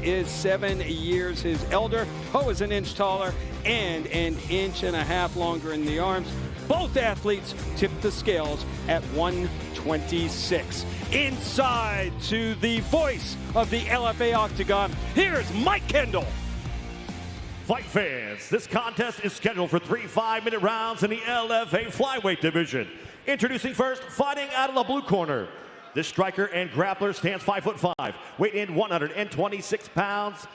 is 7 years his elder. Ho is an inch taller and an inch and a half longer in the arms. Both athletes tipped the scales at 126. Inside to the voice of the LFA Octagon, here's Mike Kendall. Fight fans, this contest is scheduled for 3 5-minute rounds in the LFA flyweight division. Introducing first, fighting out of the blue corner. This striker and grappler stands 5'5", weight in 126 pounds.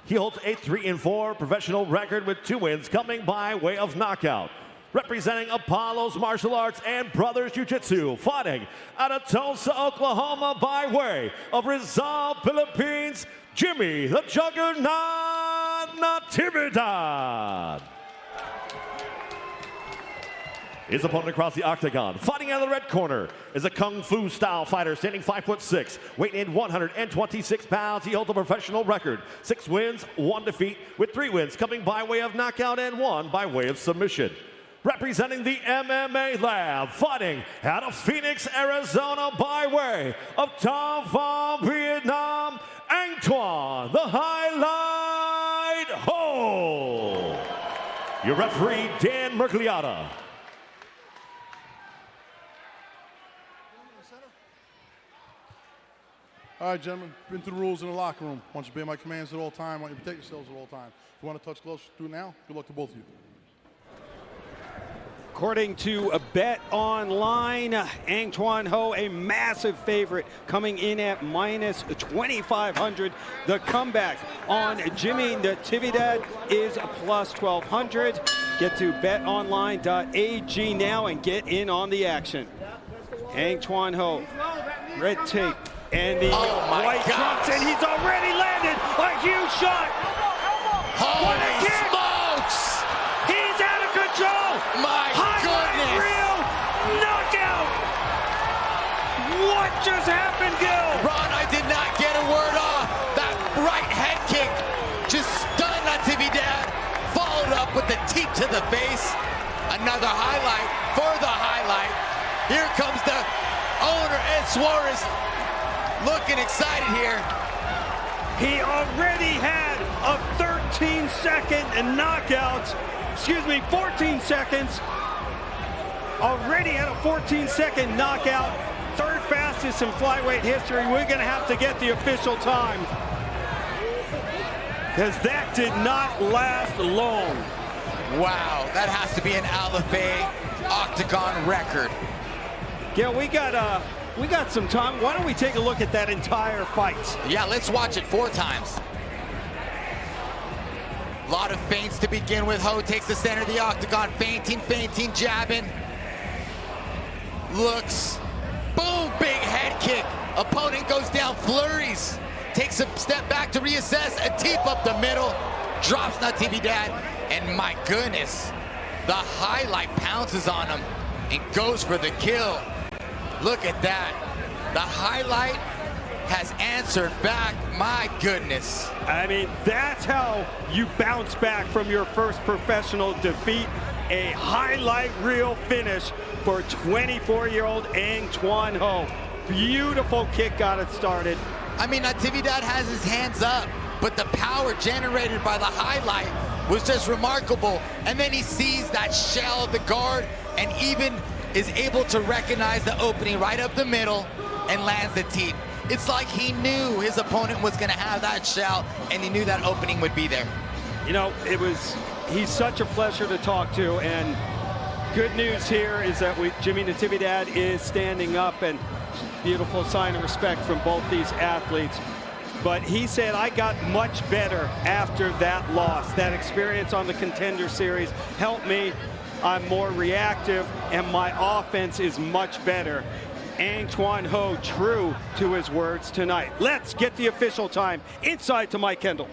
He holds a 3-4 professional record with 2 wins coming by way of knockout. Representing Apollo's Martial Arts and Brothers Jiu-Jitsu, fighting out of Tulsa, Oklahoma by way of Rizal, Philippines, Jimi, the Juggernaut Natividad. His opponent across the octagon, fighting out of the red corner, is a Kung Fu style fighter standing 5'6", weight in 126 pounds. He holds a professional record, 6 wins, 1 defeat, with 3 wins coming by way of knockout and 1 by way of submission. Representing the MMA Lab, fighting out of Phoenix, Arizona by way of An Tuan, Vietnam, An Tuan, the Highlight Ho. Your referee, Dan Mergliata. All right, gentlemen, been through the rules in the locker room. I want you to obey my commands at all times. I want you to protect yourselves at all times. If you want to touch gloves, do it now. Good luck to both of you. According to a Bet Online, An Tuan Ho, a massive favorite, coming in at minus 2,500. The comeback on Jimi Natividad is plus 1,200. Get to betonline.ag now and get in on the action. An Tuan Ho, red tape. And the white trunks, and he's already landed a huge shot. What a kick! Smokes! He's out of control. My goodness! Real knockout. What just happened, Gil? Ron, I did not get a word off. That right head kick just stunned Natividad. Followed up with the teep to the face. Another highlight for the highlight. Here comes the owner, Ed Suarez. Looking excited here. He already had a 13-second knockout. Excuse me, 14 seconds. Already had a 14-second knockout. Third fastest in flyweight history. We're going to have to get the official time, because that did not last long. Wow, that has to be an LFA Octagon record. Yeah, we got some time. Why don't we take a look at that entire fight? Yeah, let's watch it 4 times. A lot of feints to begin with. Ho takes the center of the octagon, feinting, jabbing. Looks, boom, big head kick. Opponent goes down, flurries. Takes a step back to reassess, a teep up the middle. Drops Natividad, and my goodness, the highlight pounces on him and goes for the kill. Look at that. The highlight has answered back. My goodness. I mean, that's how you bounce back from your first professional defeat. A highlight reel finish for 24-year-old An Tuan Ho. Beautiful kick got it started. I mean, Natividad has his hands up, but the power generated by the highlight was just remarkable. And then he sees that shell of the guard and even is able to recognize the opening right up the middle and lands the teep. It's like he knew his opponent was going to have that shell, and he knew that opening would be there. You know, he's such a pleasure to talk to, and good news here is that Jimi Natividad is standing up, and beautiful sign of respect from both these athletes. But he said, I got much better after that loss. That experience on the Contender Series helped me. I'm more reactive, and my offense is much better. An Tuan Ho true to his words tonight. Let's get the official time. Inside to Mike Kendall.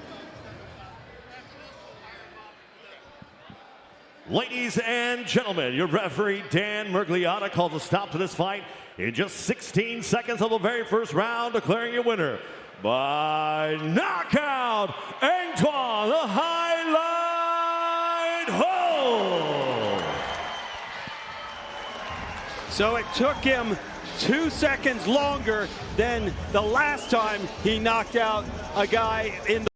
Ladies and gentlemen, your referee, Dan Mergliata, calls a stop to this fight in just 16 seconds of the very first round, declaring your winner by knockout, An Tuan, the Highlight Ho! So it took him 2 seconds longer than the last time he knocked out a guy in the